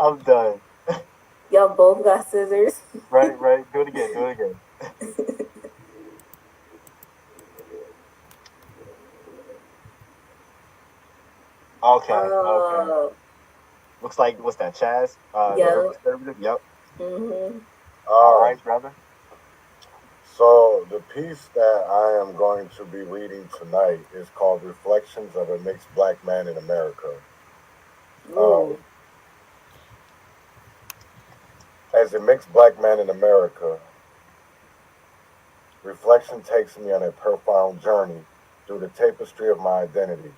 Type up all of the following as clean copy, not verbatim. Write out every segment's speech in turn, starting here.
I'm done. Y'all both got scissors. Right, right. Do it again. Do it again. Okay, okay. uh, Looks like what's that, Chaz? The real yep. conservative. Yep. Mm-hmm. All Um, right, brother. so the piece that I am going to be reading tonight is called "Reflections of a Mixed Black Man in America." Um, Ooh. as a mixed black man in America, reflection takes me on a profound journey through the tapestry of my identity.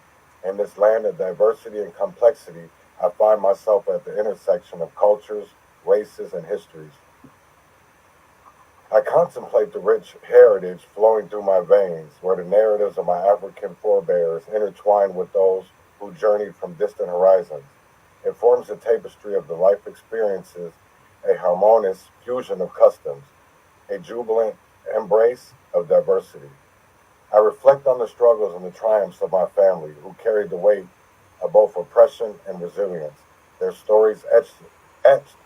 In this land of diversity and complexity, I find myself at the intersection of cultures, races, and histories. I contemplate the rich heritage flowing through my veins, where the narratives of my African forebears intertwine with those who journeyed from distant horizons. It forms a tapestry of the life experiences, a harmonious fusion of customs, a jubilant embrace of diversity. I reflect on the struggles and the triumphs of my family, who carried the weight of both oppression and resilience. Their stories etched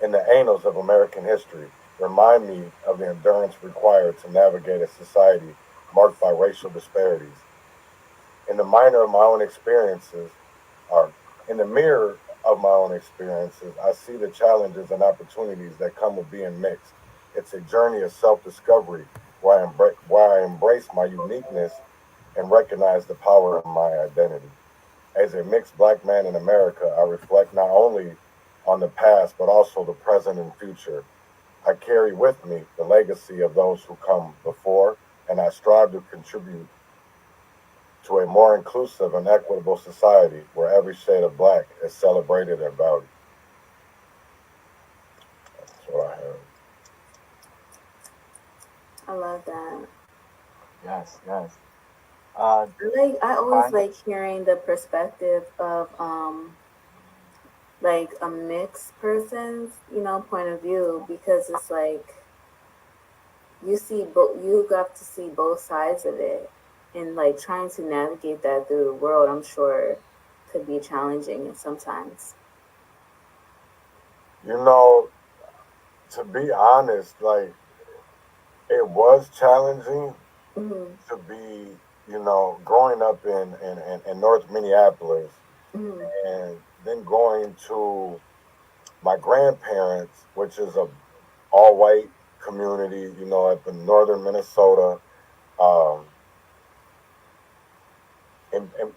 in the annals of American history remind me of the endurance required to navigate a society marked by racial disparities. In the minor of my own experiences, or in the mirror of my own experiences, I see the challenges and opportunities that come with being mixed. It's a journey of self discovery where I embrace my uniqueness and recognize the power of my identity. As a mixed black man in America, I reflect not only on the past, but also the present and future. I carry with me the legacy of those who come before, and I strive to contribute to a more inclusive and equitable society where every shade of black is celebrated and valued. That's what I have. I love that. Yes, yes. Uh, I always mine. like hearing the perspective of like a mixed person's, point of view because it's like you got to see both sides of it and like trying to navigate that through the world, I'm sure could be challenging sometimes. You know, to be honest, like it was challenging Hmm. to be, growing up in North Minneapolis Hmm. and then going to my grandparents, which is a all white community, up in northern Minnesota, um,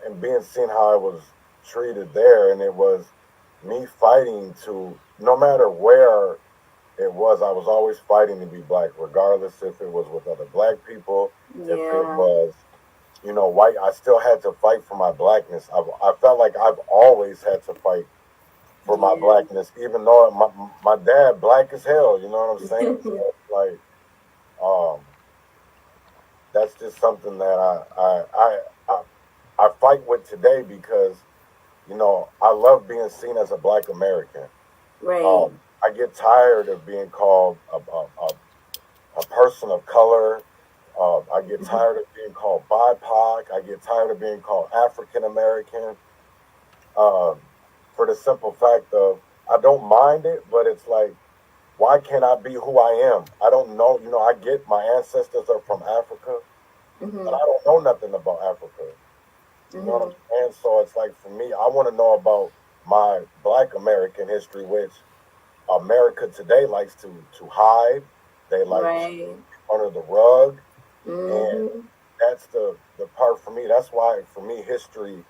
and being seen how I was treated there, and it was me fighting to no matter where it was, I was always fighting to be black, regardless if it was with other black people, if it Yeah. was white. I still had to fight for my blackness. I felt like I've always had to fight for my Yeah. blackness, even though my dad black as hell. You know what I'm saying? So it's like um, that's just something that I I fight with today because I love being seen as a black American. Right. I get tired of being called a person of color. I get tired of being called BIPOC. I get tired of being called African American. Um, for the simple fact of I don't mind it, but it's like, why can't I be who I am? I don't know. I get my ancestors are from Africa, but I Hmm. don't know nothing about Africa. You know what I'm Hmm. saying? So it's like for me, I want to know about my Black American history, which America today likes to hide. They like to Right. under the rug, and Hmm. that's the part for me. That's why for me, history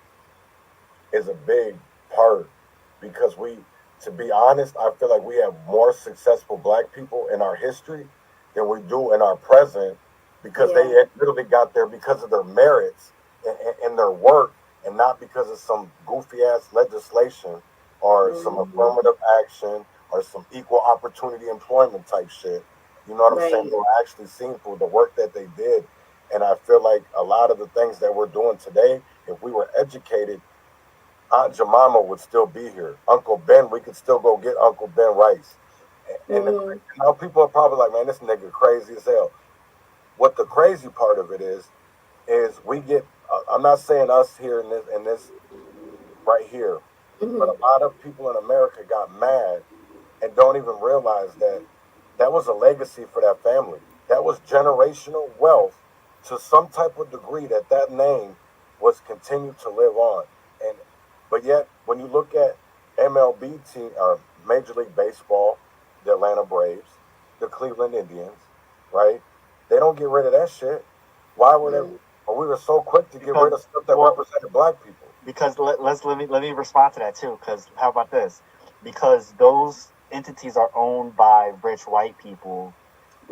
is a big part because to be honest, I feel like we have more successful Black people in our history than we do in our present because they Yeah. literally got there because of their merits and their work, and not because of some goofy ass legislation or some Hmm. affirmative action or some equal opportunity employment type shit. You know what I'm saying? Right. They were actually seen for the work that they did. And I feel like a lot of the things that we're doing today, if we were educated, Aunt Jemima would still be here. Uncle Ben, we could still go get Uncle Ben Rice. Hmm. Now people are probably like, man, this nigga crazy as hell. What the crazy part of it is we get. I'm not saying us here in this right here. But a lot of people in America got mad and don't even realize that that was a legacy for that family. That was generational wealth to some type of degree that that name was continued to live on. And but yet, when you look at MLB team, Major League Baseball, the Atlanta Braves, the Cleveland Indians, right? They don't get rid of that shit. Why were they? Or we were so quick to get rid of Because stuff that well, represented black people. because let me respond to that too. Because how about this? Because those entities are owned by rich white people.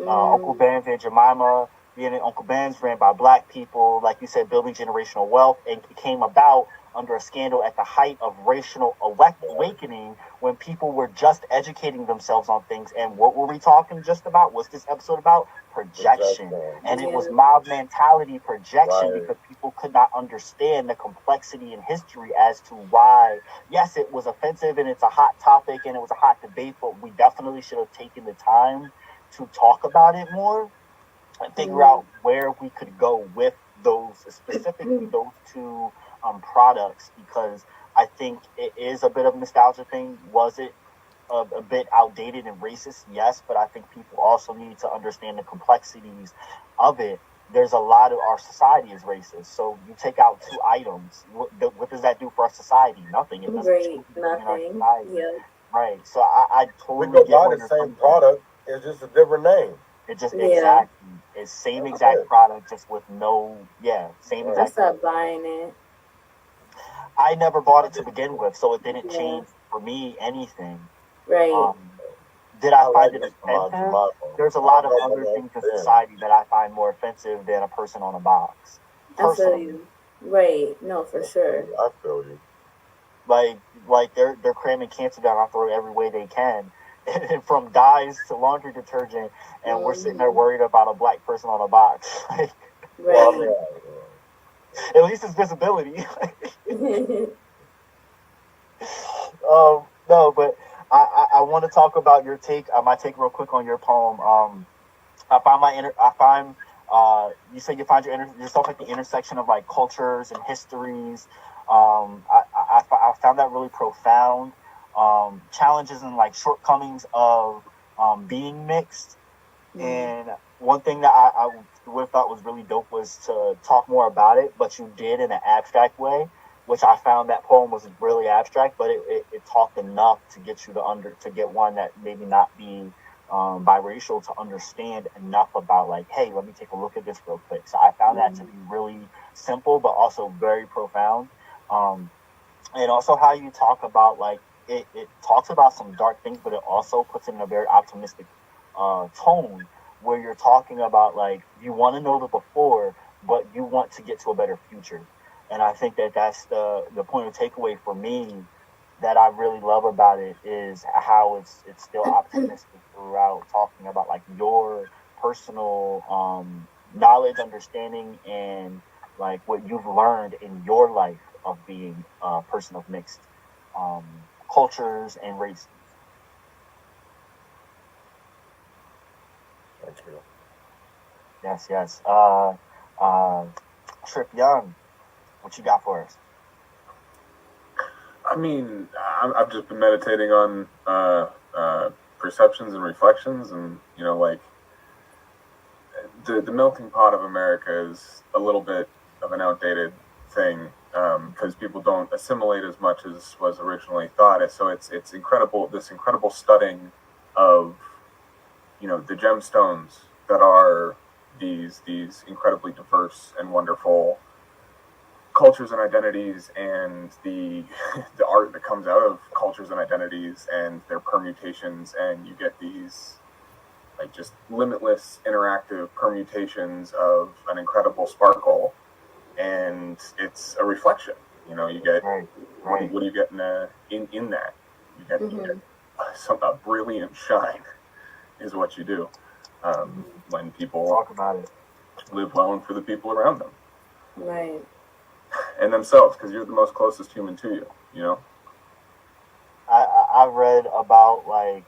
Uncle Ben's and Jemima being an Uncle Ben's ran by black people, like you said, building generational wealth, and it came about under a scandal at the height of racial awakening when people were just educating themselves on things. And what were we talking just about? What's this episode about? Projection. And it was mob mentality projection Right. because people could not understand the complexity in history as to why, yes, it was offensive and it's a hot topic and it was a hot debate, but we definitely should have taken the time to talk about it more and figure out where we could go with those, specifically those two products, because I think it is a bit of a nostalgia thing. Was it a bit outdated and racist? Yes, but I think people also need to understand the complexities of it. There's a lot of our society is racist. So you take out two items. What does that do for our society? Nothing. It doesn't change anything in our Nothing. society. Yeah. Right. So I We totally go get buy where the you're same coming from. product. It's just a different name. It just Yeah. exactly it's same That's exact it. product, just with same Right. I exact. stopped buying it. I never bought it to begin with, so it didn't Yeah. change for me anything. Right. Did I I find like it me some offensive? Jemima. There's a I lot don't of know other what things in else society that I find more offensive than a person on a box. I feel Personally, you. Right. No, for sure. I feel you. like they're cramming cancer down our throat every way they can, and from dyes to laundry detergent, and we're sitting there worried about a black person on a box. Like, Well, I Right. mean, at least it's visibility. No, but I want to talk about your take. My take real quick on your poem. I find you say you find yourself at the intersection of like cultures and histories. I found that really profound. Challenges and like shortcomings of being mixed. And one thing that I would have thought was really dope was to talk more about it, but you did in an abstract way, which I found that poem was really abstract, but it talked enough to get you to get one that maybe not be biracial to understand enough about like, hey, let me take a look at this real quick. So I found that to be really simple, but also very profound. Um, and also how you talk about like it talks about some dark things, but it also puts it in a very optimistic tone where you're talking about like you want to know the before, but you want to get to a better future. And I think that that's the point of takeaway for me that I really love about it is how it's still optimistic throughout, talking about like your personal knowledge, understanding, and like what you've learned in your life of being a person of mixed um, cultures and races. thank you. Yes, yes. Uh, Trip Young, what you got for us? I mean, I've just been meditating on perceptions and reflections, and like the melting pot of America is a little bit of an outdated thing because people don't assimilate as much as was originally thought. So it's incredible, this incredible studying of the gemstones that are these incredibly diverse and wonderful cultures and identities, and the the art that comes out of cultures and identities and their permutations, and you get these like just limitless interactive permutations of an incredible sparkle, and it's a reflection. You get Right. what do you get in that? You get a brilliant shine is what you do when people Talk about it. live well and for the people around them Right. and themselves, because you're the most closest human to you. I read about like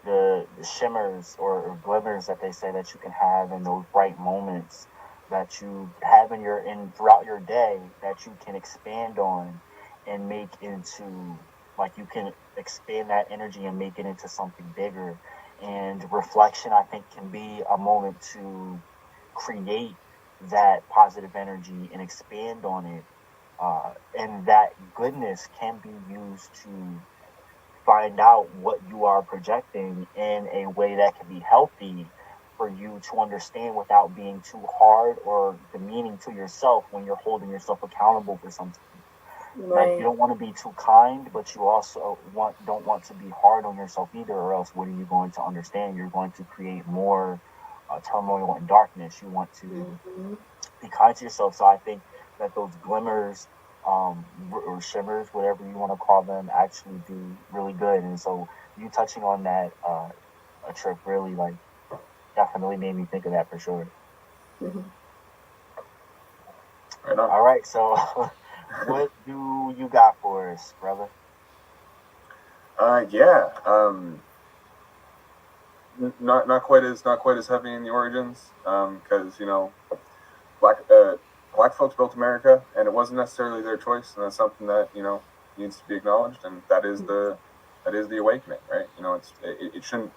the shimmers or glimmers that they say that you can have in those bright moments that you have in throughout your day that you can expand on and make into, like, you can expand that energy and make it into something bigger. And reflection, I think, can be a moment to create that positive energy and expand on it. And that goodness can be used to find out what you are projecting in a way that can be healthy for you to understand without being too hard or demeaning to yourself when you're holding yourself accountable for something. Like, you Right. don't want to be too kind, but you also don't want to be hard on yourself either, or else what are you going to understand? You're going to create more turmoil and darkness. You want to Hmm. be kind to yourself. So I think that those glimmers, or shimmers, whatever you want to call them, actually do really good. And so you touching on that, a trip, really, like, definitely made me think of that for sure. Hmm. Right on. All right, so what do you got for us, brother? Yeah. Not quite as heavy in the origins, because black black folks built America, and it wasn't necessarily their choice, and that's something that needs to be acknowledged, and that is the awakening, right? It shouldn't,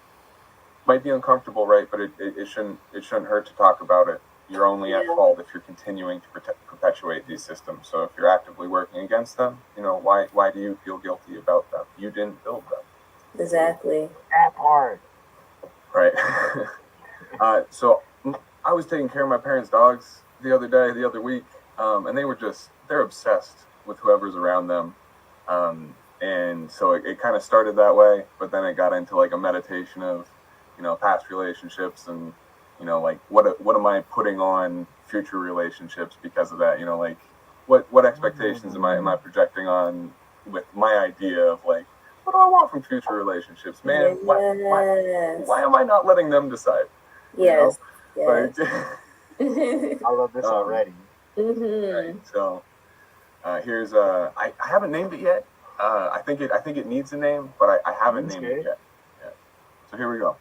might be uncomfortable, right? But it shouldn't hurt to talk about it. You're only at Yeah. fault if you're continuing to perpetuate these systems. So if you're actively working against them, why do you feel guilty about them? You didn't build them, Exactly. That part. right? So I was taking care of my parents' dogs the other week, and they're obsessed with whoever's around them. And so it kind of started that way, but then it got into like a meditation of, past relationships, and, like what am I putting on future relationships because of that? Like what expectations am I projecting on with my idea of, like, what do I want from future relationships? Man, why Yes. am I not letting them decide? Yes. Like, Yes. I love this already. right. Hmm. So here's I haven't named it yet. I think it needs a name, but I haven't That's named it good. yet. Yeah. So here we go.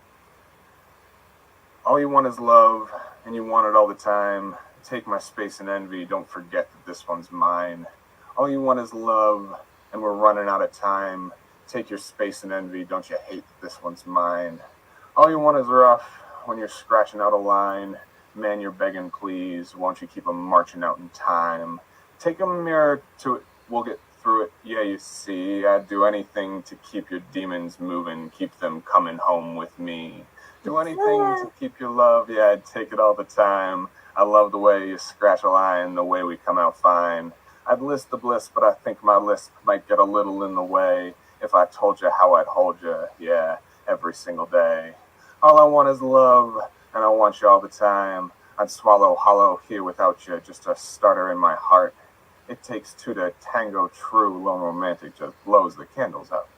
All you want is love, and you want it all the time. Take my space and envy. Don't forget that this one's mine. All you want is love, and we're running out of time. Take your space and envy. Don't you hate that this one's mine? All you want is rough when you're scratching out a line. Man, you're begging, please. Won't you keep 'em marching out in time? Take a mirror to it. We'll get through it. Yeah, you see, I'd do anything to keep your demons moving. Keep them coming home with me. Do anything to keep your love. Yeah, I'd take it all the time. I love the way you scratch a line, the way we come out fine. I'd list the bliss, but I think my list might get a little in the way if I told you how I'd hold you. Yeah, every single day. All I want is love, and I want you all the time. I'd swallow hollow here without you, just a starter in my heart. It takes two to tango true, lone romantic just blows the candles out.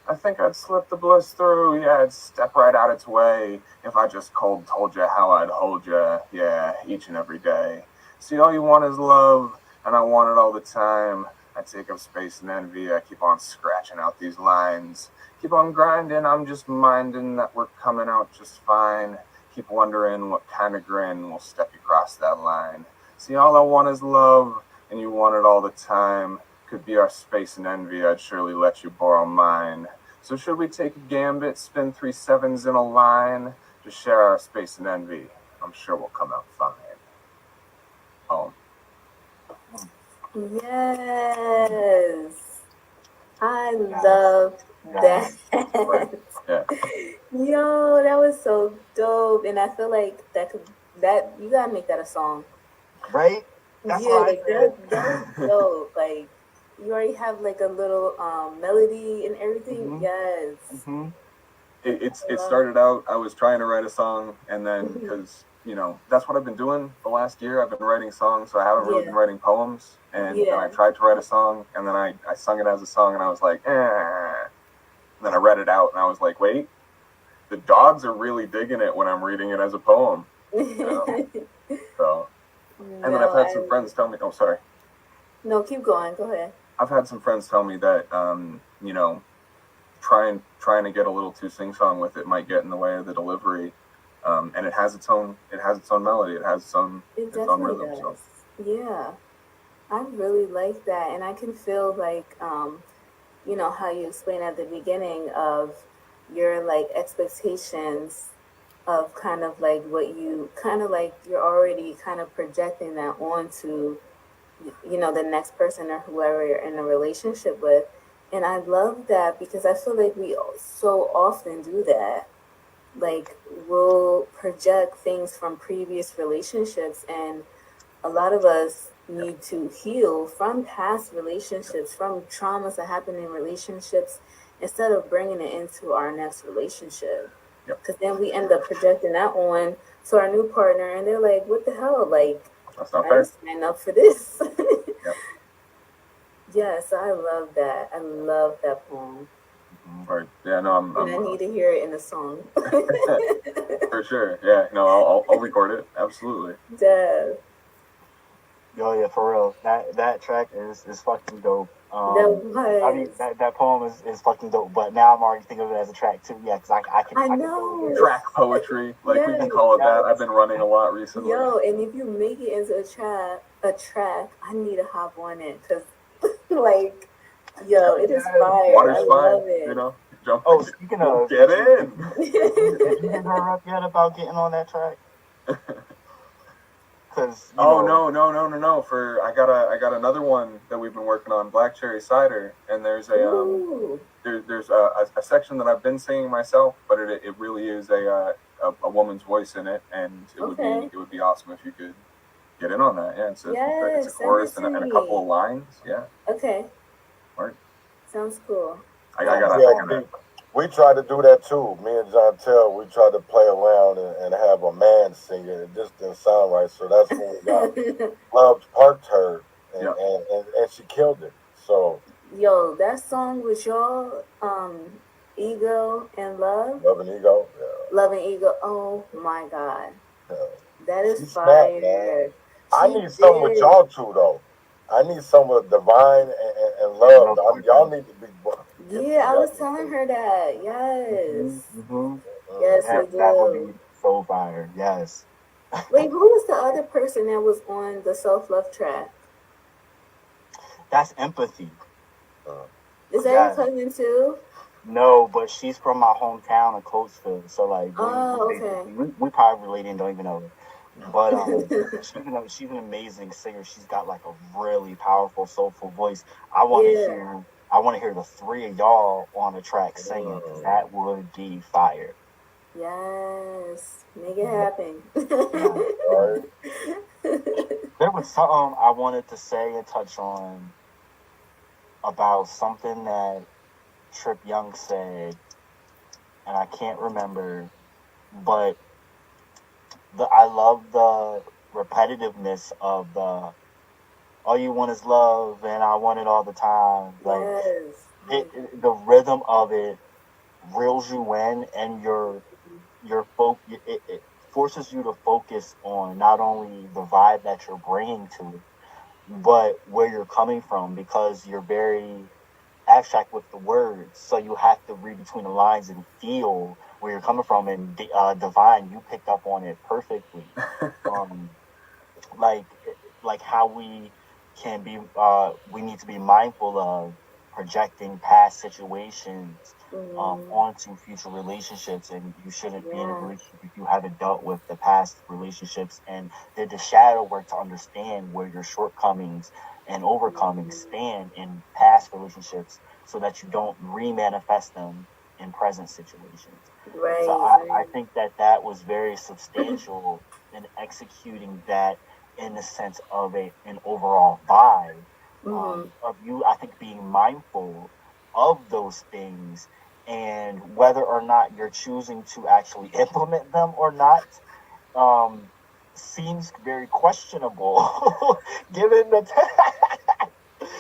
I think I'd slip the bliss through, yeah, I'd step right out its way if I just cold told you how I'd hold you, yeah, each and every day. See, all you want is love, and I want it all the time. I take up space and envy, I keep on scratching out these lines. Keep on grinding, I'm just minding that we're coming out just fine. Keep wondering what kind of grin will step you across that line. See, all I want is love, and you want it all the time. Could be our space and envy, I'd surely let you borrow mine. So should we take a gambit, spin 3 sevens in a line, to share our space and envy? I'm sure we'll come out fine. Oh, Yes. I Yes. love Yes. that. yeah. Yo, that was so dope. And I feel like that you gotta make that a song. Right? That's Yeah, what I like said. that was dope. Like you already have like a little melody and everything. Mhm. Yes. Mm-hmm. It started out, I was trying to write a song, and then Mhm. because that's what I've been doing the last year. I've been writing songs, so I haven't really been Yeah. writing poems. And then I Yeah. tried to write a song, and then I sung it as a song, and I was like, eh. And then I read it out, and I was like, wait, the dogs are really digging it when I'm reading it as a poem. So, and then I've No, had some friends tell me, oh, sorry. no, keep going. Go ahead. I've had some friends tell me that, trying to get a little too sing song with it might get in the way of the delivery. and it has its own melody. It has It its own definitely rhythm. So does. Yeah. I really like that. And I can feel like, you know, how you explained at the beginning of your like expectations of kind of like what you kind of like you're already kind of projecting that onto, you know, the next person or whoever you're in a relationship with. And I love that because I feel like we so often do that. Like we'll project things from previous relationships, and a lot of us need to heal from past relationships, from traumas that happen in relationships, instead of bringing it into our next relationship. Yep. Because then we end up projecting that on to our new partner, and they're like, "What the hell? Like, that's not I fair. didn't sign up for this." Yep. Yeah, so I love that. I love that poem, Right. Yeah. No. and I need to hear it in a song. For sure. Yeah. No. I'll record it. Absolutely. Dev. Yo, yeah, for real. That track is fucking dope. That I mean was. that poem is fucking dope. But now I'm already thinking of it as a track too. Yeah, because I I can totally know. hear it. Track poetry, like we can Yes. call it that. I've Yes. been running a lot recently. Yo, and if you make it into a track, I need to hop on it because, like, yo, it is fire. Water's I fine. love it. You know. Jump. Oh, speaking of, Get in. did you hit her up yet about getting on that track? Because No. For I got another one that we've been working on, Black Cherry Cider, and there's a Ooh, there's a section that I've been singing myself, but it really is a woman's voice in it, and okay. it would be awesome if you could get in on that. Yeah, it's a Yes, send chorus it to and a me. couple of lines. Yeah, Okay, right. sounds cool. I got Yeah, we tried to do that too. Me and John Tell, we tried to play around and have a man sing it. It just didn't sound right. So that's when we got Loved Parked her, and, Yeah. and she killed it. So Yo, that song with y'all, Ego and Love, Love and Ego, yeah. Love and Ego. Oh my God, Yeah. that She is snapped, man. fire. I She need some with did. y'all too, though. I need some with Divine and Love. Y'all need to be. get Yeah, I was together. telling her that. Yes. Mm-hmm. Yes, we That would do. be so fire. Yes. Wait, who was the other person that was on the self love track? That's Empathy. Is that Yeah. your cousin too? No, but she's from my hometown of Coatesville. So like Oh, okay. we probably related and don't even know it. But she's an amazing singer. She's got like a really powerful, soulful voice. I want to Yeah. hear the three of y'all on a track singing. 'Cause that would be fire. Yes. Make it happen. Right? There was something I wanted to say and touch on about something that Trip Young said, and I can't remember, but I love the repetitiveness of the all you want is love and I want it all the time. Like Yes. the rhythm of it reels you in, and it forces you to focus on not only the vibe that you're bringing to it, but where you're coming from, because you're very abstract with the words, so you have to read between the lines and feel where you're coming from. And Divine, you picked up on it perfectly. like how we can be we need to be mindful of projecting past situations onto future relationships, and you shouldn't be in a relationship if you haven't dealt with the past relationships and did the shadow work to understand where your shortcomings and overcoming stand in past relationships, so that you don't remanifest them in present situations. Right. So I think that was very substantial in executing that, in the sense of an overall vibe of you, I think, being mindful of those things, and whether or not you're choosing to actually implement them or not seems very questionable given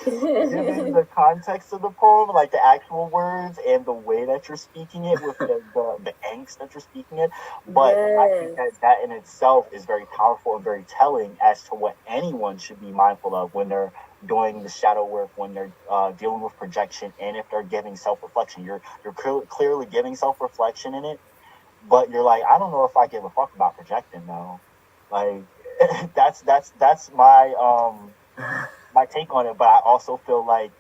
given the context of the poem, like the actual words and the way that you're speaking it, with the angst that you're speaking it. But I think that in itself is very powerful and very telling as to what anyone should be mindful of when they're doing the shadow work, when they're dealing with projection, and if they're giving self-reflection. You're clearly giving self-reflection in it, but you're like, I don't know if I give a fuck about projecting though. Like that's my take on it. But I also feel like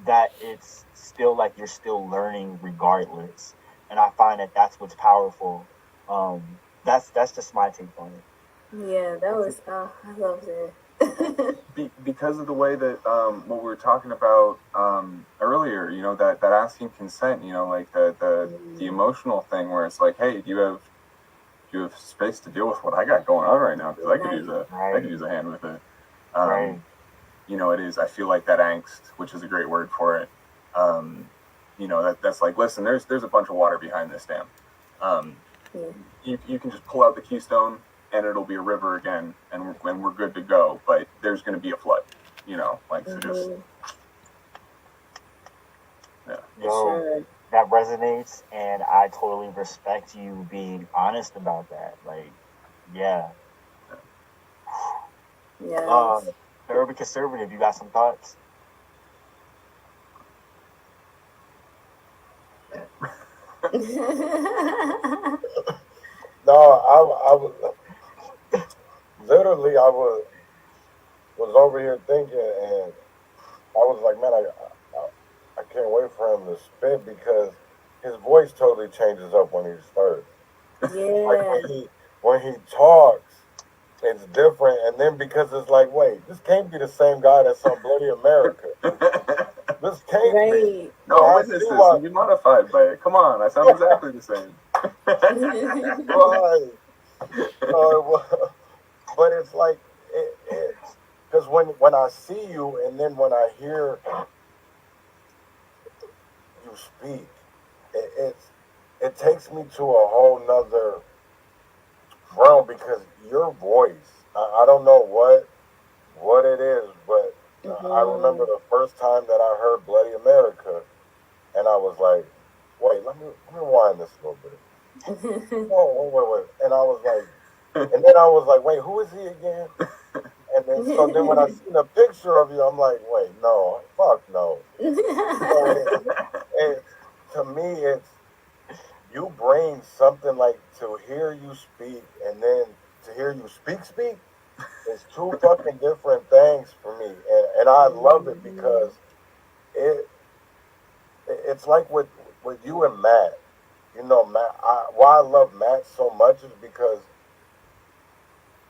that it's still like you're still learning regardless, and I find that that's what's powerful. That's just my take on it. Yeah, that was, I loved it. Because of the way that what we were talking about earlier, you know, that asking consent, you know, like the emotional thing where it's like, hey, do you have space to deal with what I got going on right now? Because I could use a hand with it. Right. You know, it is. I feel like that angst, which is a great word for it. You know, that's like, listen, there's a bunch of water behind this dam. Yeah. You can just pull out the keystone and it'll be a river again, and we're good to go. But there's going to be a flood. You know, like so just yeah. Yo, Sure. that resonates, and I totally respect you being honest about that. Like, yeah. Yes. The urban conservative, you got some thoughts? No, I was literally was over here thinking, and I was like, man, I can't wait for him to spit because his voice totally changes up when he starts. Like Yeah. when he talks, it's different, and then because it's like, wait, this can't be the same guy that's on Bloody America. This can't be. Right. So No, I witness see this why. and be modified by it. Come on, I sound exactly the same. Right. So but it's like it's because when I see you, and then when I hear you speak, it's it takes me to a whole nother realm because your voice. I don't know what it is, but I remember Mhm. the first time that I heard Bloody America, and I was like, wait, let me rewind this a little bit. Oh, wait, and I was like, and then I was like, wait, who is he again? And then so then when I seen a picture of you, I'm like, wait, no, fuck no. So it to me, it's you bring something like to hear you speak, and then to hear you speak. It's two fucking different things for me, and I love it Mhm. because it it's like with you and Matt. You know, Matt. Why I love Matt so much is because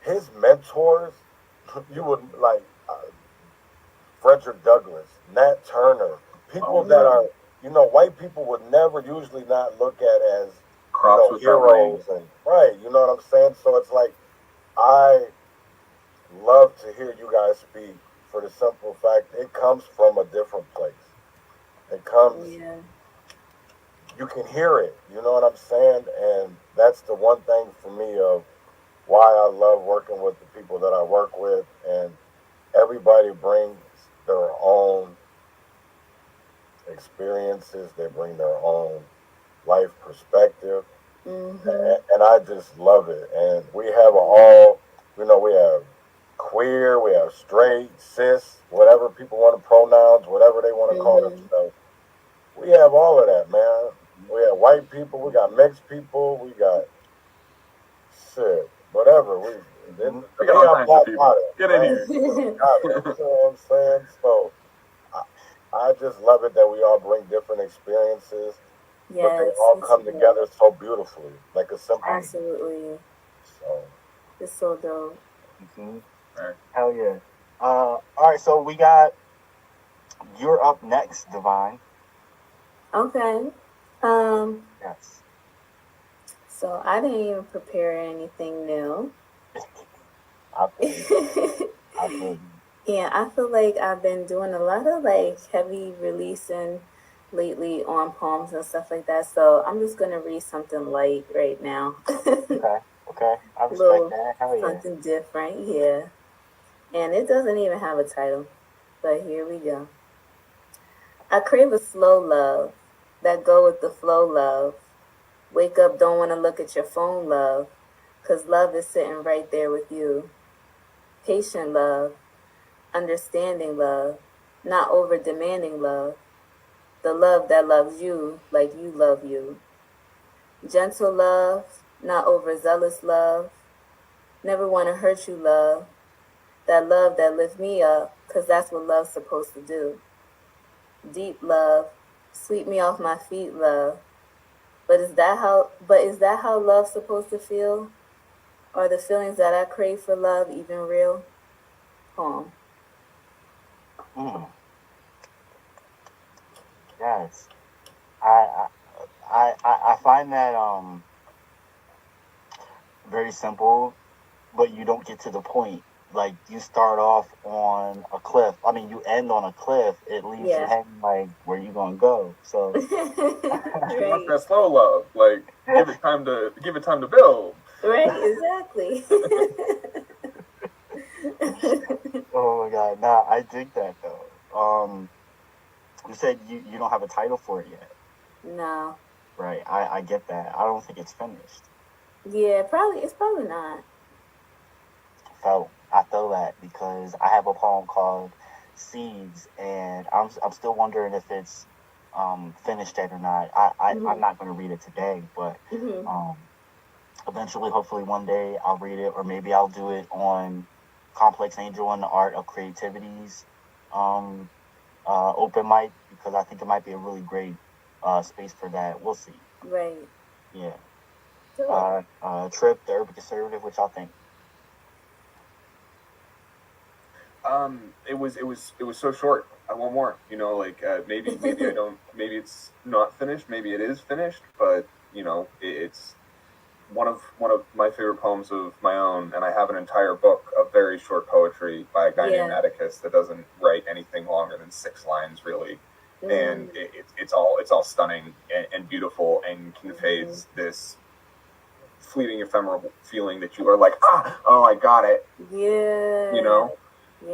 his mentors, you would like Frederick Douglass, Nat Turner, Oh people that yeah, are white people would never usually not look at as crops without rain. heroes and right. You know what I'm saying? So it's like I love to hear you guys speak for the simple fact it comes from a different place. It comes, Yeah. you can hear it. You know what I'm saying? And that's the one thing for me of why I love working with the people that I work with. And everybody brings their own experiences, they bring their own life perspective. Mhm. And I just love it. And we have all, we have queer, we have straight, cis, whatever people want to pronouns, whatever they want to call Mhm. themselves. We have all of that, man. We have white people, we got mixed people, we got shit, whatever. Hmm. To We got me, all I'm kinds of black people. bottom, Get in man. here. Got it. You know what I'm saying? So I, I just love it that we all bring different experiences, but they Yes, all me come too. together so beautifully, like a symphony. Absolutely. So. It's so dope. Hmm. Right. Hell yeah. All right, so we got you're up next, Divine. Okay. Um, Yes. so I didn't even prepare anything new. I feel you. I feel you. Yeah, I feel like I've been doing a lot of like heavy releasing lately on poems and stuff like that. So I'm just gonna read something light right now. Okay. Okay. I respect Little that. Hell yeah. something different, yeah. And it doesn't even have a title. But here we go. I crave a slow love that go with the flow love. Wake up, don't want to look at your phone love. 'Cause love is sitting right there with you. Patient love, understanding love, not over demanding love. The love that loves you like you love you. Gentle love, not overzealous love. Never want to hurt you, love. That love that lift me up, 'cause that's what love's supposed to do. Deep love, sweep me off my feet, love. But is that how love's supposed to feel? Are the feelings that I crave for love even real? Poem. Mm, yes. I, I find that very simple, but you don't get to the point. Like you start off on a cliff. I mean, you end on a cliff. It leaves you Yeah. hanging like where you gonna go. So She wants Right. that slow love. Like give it time to build. Right, exactly. oh my god, nah, I dig that though. You said you don't have a title for it yet, No. right? I get that. I don't think it's finished. Yeah, it's probably not. So I feel that because I have a poem called Seeds, and I'm still wondering if it's finished yet or not. I'm Mm-hmm. not going to read it today, but Mm-hmm. um, eventually, hopefully, one day I'll read it, or maybe I'll do it on Complex Angel and the Art of Creativity's um, open mic because I think it might be a really great space for that. We'll see. Right. Yeah. Dope. Trip, the Urban Conservative, which y'all think? It was so short. I want more. Like maybe I don't. Maybe it's not finished. Maybe it is finished. But it's one of my favorite poems of my own, and I have an entire book of very short poetry by a guy named Yeah. Atticus that doesn't write anything longer than 6 lines, really. And Mm-hmm. it's all stunning and beautiful and Mm-hmm. conveys this fleeting ephemeral feeling that you are like, oh, I got it. You Yeah. know,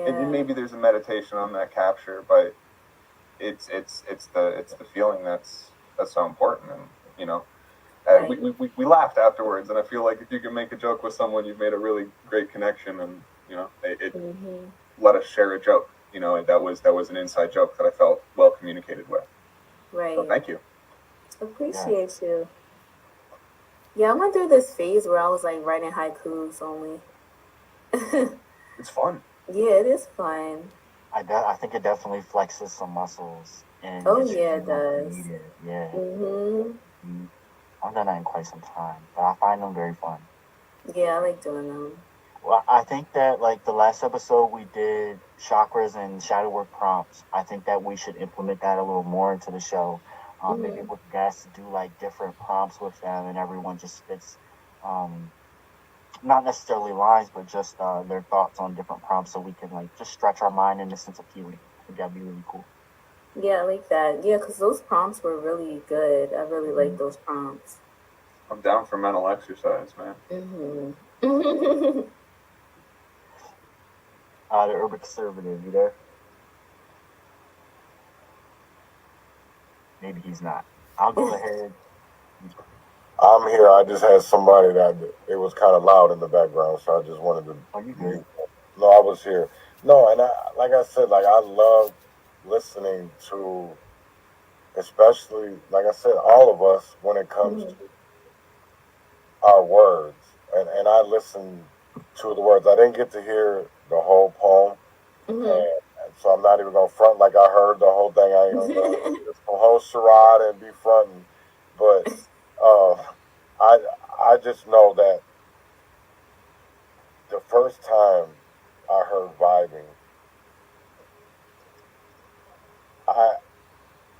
and Yeah. maybe there's a meditation on that capture, but it's the feeling that's so important, and we, Right. we laughed afterwards, and I feel like if you can make a joke with someone, you've made a really great connection, and it Mm-hmm. let us share a joke. And that was an inside joke that I felt well communicated with. So Right. thank you. Yeah. Appreciate you. Yeah, I went through this phase where I was like writing haikus only. It's fun. Yeah, it is fun. I think it definitely flexes some muscles and Oh gets you yeah, it more does. creative. Yeah. Mm-hmm. Mm. I've done that in quite some time, but I find them very fun. Yeah, I like doing them. Well, I think that like the last episode we did chakras and shadow work prompts. I think that we should implement that a little more into the show. Maybe Mm-hmm. with guests do like different prompts with them, and everyone just spits, um, not necessarily lines, but just their thoughts on different prompts, so we can like just stretch our mind in the sense of healing. I think that'd be really cool. Yeah, I like that. Yeah, because those prompts were really good. I really like Mhm. those prompts. I'm down for mental exercise, man. Mm-hmm. The urban conservative, you there? Maybe he's not. I'll go ahead. I'm here. I just had somebody that it was kind of loud in the background, so I just wanted to Are you good? mute. No, I was here. No, and like I said, like I love listening to, especially like I said, all of us when it comes Mm-hmm. to our words, and I listened to the words. I didn't get to hear the whole poem, Mm-hmm. and so I'm not even gonna front like I heard the whole thing. I ain't gonna go into some whole charade and be fronting, but uh, I I just know that the first time I heard vibing, I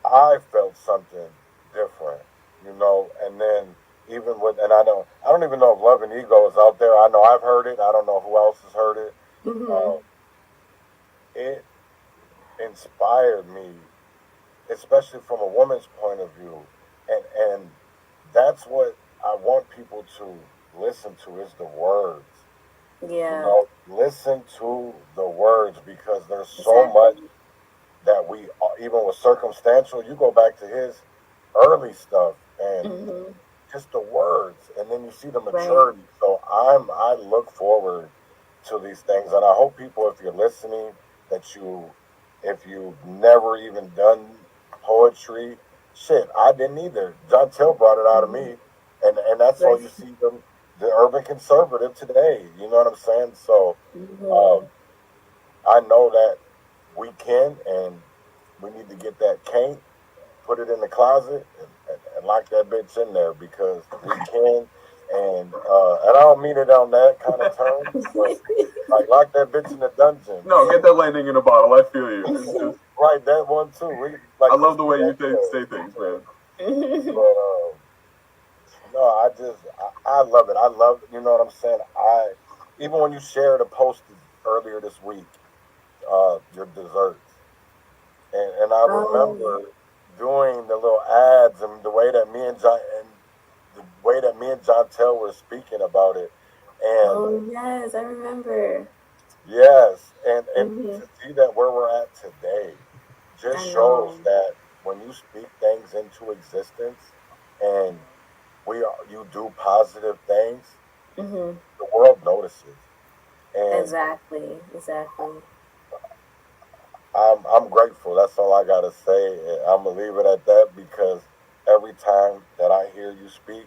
I felt something different, and then even with, and I don't even know if Love and Ego is out there. I know I've heard it. I don't know who else has heard it. Mm-hmm. Uh, it inspired me, especially from a woman's point of view, and that's what I want people to listen to is the words. Yeah, Listen to the words because there's so much exactly. that we, even with circumstantial, you go back to his early stuff and Mm-hmm. just the words, and then you see the Right. maturity. So I look forward to these things, and I hope people, if you're listening, that if you've never even done poetry, shit, I didn't either. John Till brought it out of Mm-hmm. me. And that's all Right. you see the urban conservative today. You know what I'm saying? So Mhm. um, I know that we can, and we need to get that cane, put it in the closet, and lock that bitch in there because we can. And I don't mean it on that kind of term, but like lock that bitch in the dungeon. No, get that lightning in a bottle. I feel you. It's just, Right, that one too. We I like love let's the be way you that. say things, man. But no, I love it. I love, you know what I'm saying. I even when you shared a post earlier this week, your desserts, and I Oh, remember doing the little ads and the way that me and John Tell were speaking about it, and oh yes, I remember. yes, and Hmm. to see that where we're at today just I shows know. that when you speak things into existence and you do positive things, Hmm. the world notices. And Exactly. Exactly. I'm grateful. That's all I gotta say. And I'm gonna leave it at that because every time that I hear you speak,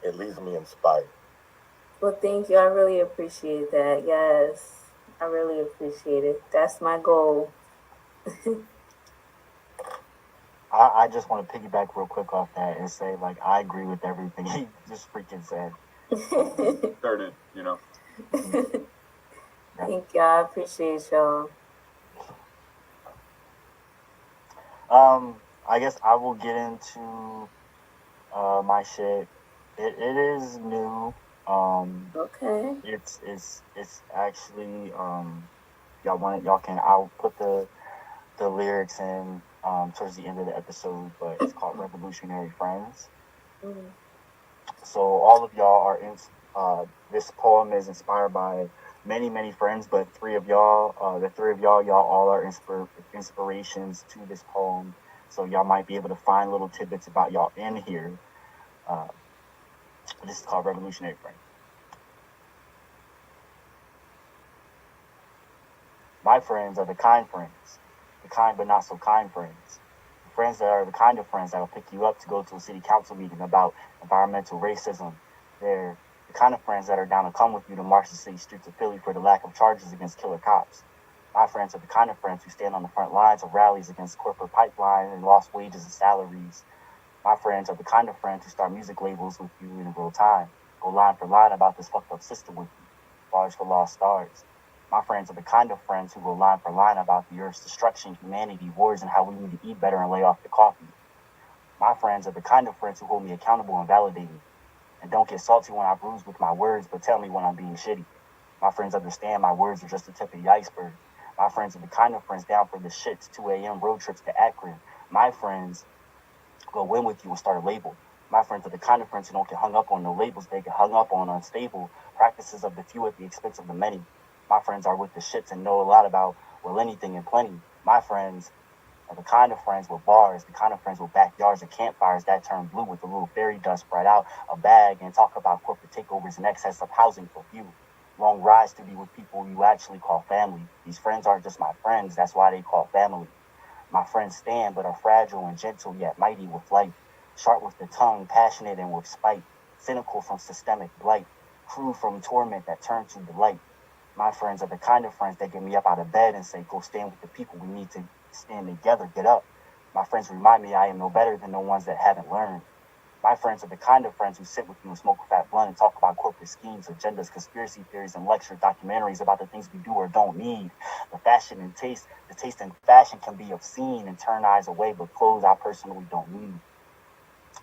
it leaves me inspired. Well, thank you. I really appreciate that. Yes, I really appreciate it. That's my goal. I just want to piggyback real quick off that and say, like, I agree with everything he just freaking said. Started, you know. Mhm. Yeah. Thank you. I appreciate y'all. I guess I will get into my shit. It is new. Um, Okay. it's actually y'all want it, y'all can. I'll put the lyrics in towards the end of the episode, but it's called Revolutionary Friends. Mm. So all of y'all are in. This poem is inspired by many friends, but the three of y'all all are inspirations to this poem. So y'all might be able to find little tidbits about y'all in here. Uh, this is called Revolutionary Friends. My friends are the kind but not so kind friends. The friends that are the kind of friends that will pick you up to go to a city council meeting about environmental racism. They're the kind of friends that are down to come with you to march the city streets of Philly for the lack of charges against killer cops. My friends are the kind of friends who stand on the front lines of rallies against corporate pipeline and lost wages and salaries. My friends are the kind of friends who start music labels with you in real time, go line for line about this fucked up system with you, bars for lost stars. My friends are the kind of friends who go line for line about the earth's destruction, humanity, wars, and how we need to eat better and lay off the coffee. My friends are the kind of friends who hold me accountable and validate me, and don't get salty when I bruise with my words, but tell me when I'm being shitty. My friends understand my words are just the tip of the iceberg. My friends are the kind of friends down for the shits, 2 a.m. road trips to Akron. My friends go in with you and start a label. My friends are the kind of friends who don't get hung up on no labels. They get hung up on unstable practices of the few at the expense of the many. My friends are with the shits and know a lot about, well, anything and plenty. My friends are the kind of friends with bars, the kind of friends with backyards and campfires that turn blue with a little fairy dust spread out a bag and talk about corporate takeovers and excess of housing for few. Long rides to be with people you actually call family. These friends aren't just my friends, that's why they call family. My friends stand, but are fragile and gentle, yet mighty with life, sharp with the tongue, passionate and with spite, cynical from systemic blight, cruel from torment that turn to delight. My friends are the kind of friends that get me up out of bed and say, go stand with the people. We need to stand together, get up. My friends remind me I am no better than the ones that haven't learned. My friends are the kind of friends who sit with you and smoke a fat blunt and talk about corporate schemes, agendas, conspiracy theories, and lecture documentaries about the things we do or don't need. The taste and fashion can be obscene and turn eyes away, but clothes I personally don't need.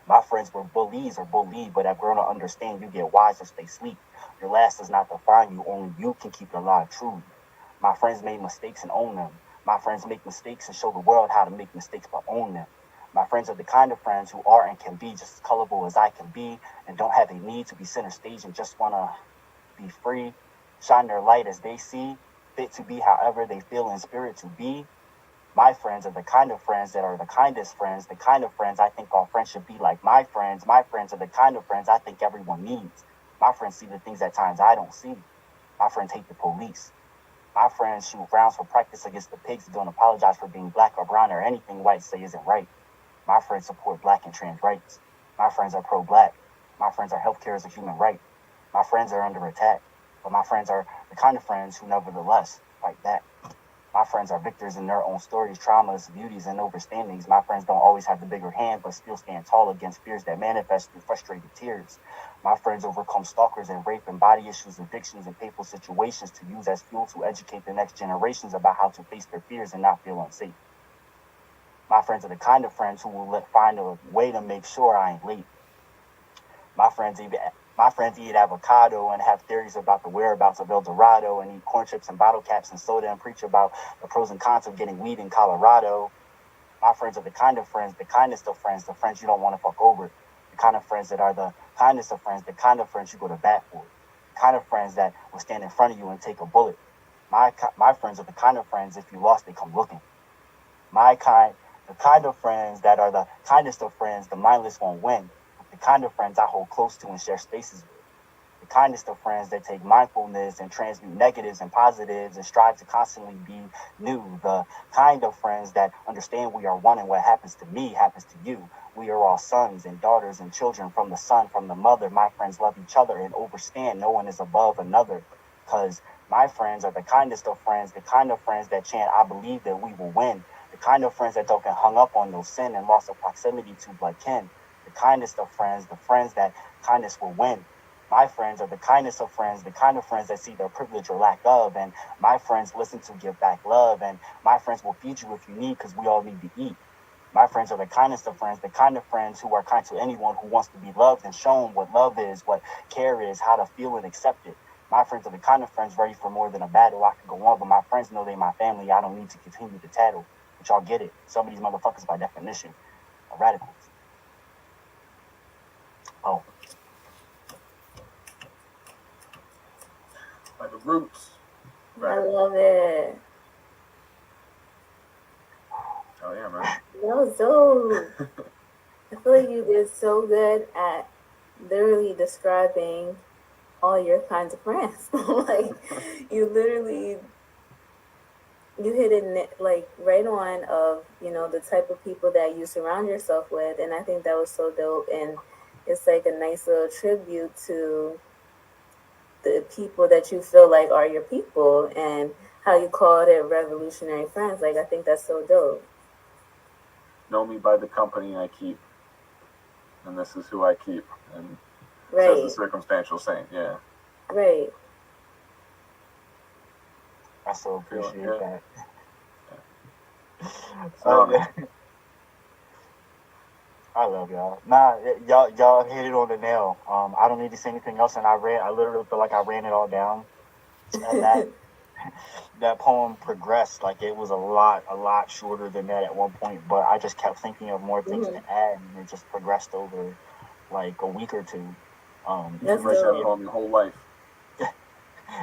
My friends were bullies or bullied, but have grown to understand you get wise or stay sleep. Your last does not define you, only you can keep it alive truly. My friends made mistakes and own them. My friends make mistakes and show the world how to make mistakes but own them. My friends are the kind of friends who are and can be just as colorful as I can be and don't have a need to be center stage and just want to be free, shine their light as they see, fit to be however they feel in spirit to be. My friends are the kind of friends that are the kindest friends, the kind of friends I think all friends should be like my friends. My friends are the kind of friends I think everyone needs. My friends see the things at times I don't see. My friends hate the police. My friends shoot rounds for practice against the pigs and don't apologize for being black or brown or anything white say isn't right. My friends support black and trans rights. My friends are pro black. My friends are healthcare is a human right. My friends are under attack, but my friends are the kind of friends who nevertheless fight back. My friends are victors in their own stories, traumas, beauties, and overstandings. My friends don't always have the bigger hand, but still stand tall against fears that manifest through frustrated tears. My friends overcome stalkers and rape and body issues, addictions, and painful situations to use as fuel to educate the next generations about how to face their fears and not feel unsafe. My friends are the kind of friends who will find a way to make sure I ain't late. My friends eat avocado and have theories about the whereabouts of El Dorado and eat corn chips and bottle caps and soda and preach about the pros and cons of getting weed in Colorado. My friends are the kind of friends, the kindest of friends, the friends you don't want to fuck over. The kind of friends that are the kindest of friends, the kind of friends you go to bat for. The kind of friends that will stand in front of you and take a bullet. My friends are the kind of friends, if you lost, they come looking. The kind of friends that are the kindest of friends, the mindless won't win. The kind of friends I hold close to and share spaces with. The kindest of friends that take mindfulness and transmute negatives and positives and strive to constantly be new. The kind of friends that understand we are one and what happens to me happens to you. We are all sons and daughters and children from the son, from the mother. My friends love each other and understand no one is above another. Because my friends are the kindest of friends, the kind of friends that chant, I believe that we will win. The kind of friends that don't get hung up on no sin and loss of proximity to blood kin. The kindest of friends, the friends that kindness will win. My friends are the kindest of friends, the kind of friends that see their privilege or lack of. And my friends listen to give back love. And my friends will feed you if you need, because we all need to eat. My friends are the kindest of friends, the kind of friends who are kind to anyone who wants to be loved and shown what love is, what care is, how to feel and accept it. My friends are the kind of friends ready for more than a battle. I can go on, but my friends know they my family. I don't need to continue to tattle. But y'all get it. Some of these motherfuckers, by definition, are radicals. Oh. By the roots. I love it. Oh yeah, man. That was dope. I feel like you did so good at literally describing all your kinds of friends. Like you literally you hit it like right on of the type of people that you surround yourself with, and I think that was so dope. And it's like a nice little tribute to the people that you feel like are your people, and how you called it revolutionary friends. Like I think that's so dope. Know me by the company I keep, and this is who I keep, and says the Right. circumstantial saint. Yeah. Right. I so appreciate that. So, I love y'all. Nah, y'all hit it on the nail. I don't need to say anything else, and I literally feel like I ran it all down. And that poem progressed. Like it was a lot shorter than that at one point, but I just kept thinking of more things to add, and it just progressed over like a week or two. You can write that poem your whole life.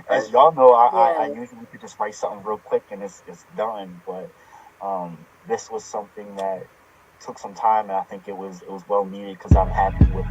As y'all know, I usually could just write something real quick and it's done, but this was something that took some time, and I think it was well needed, because I'm happy with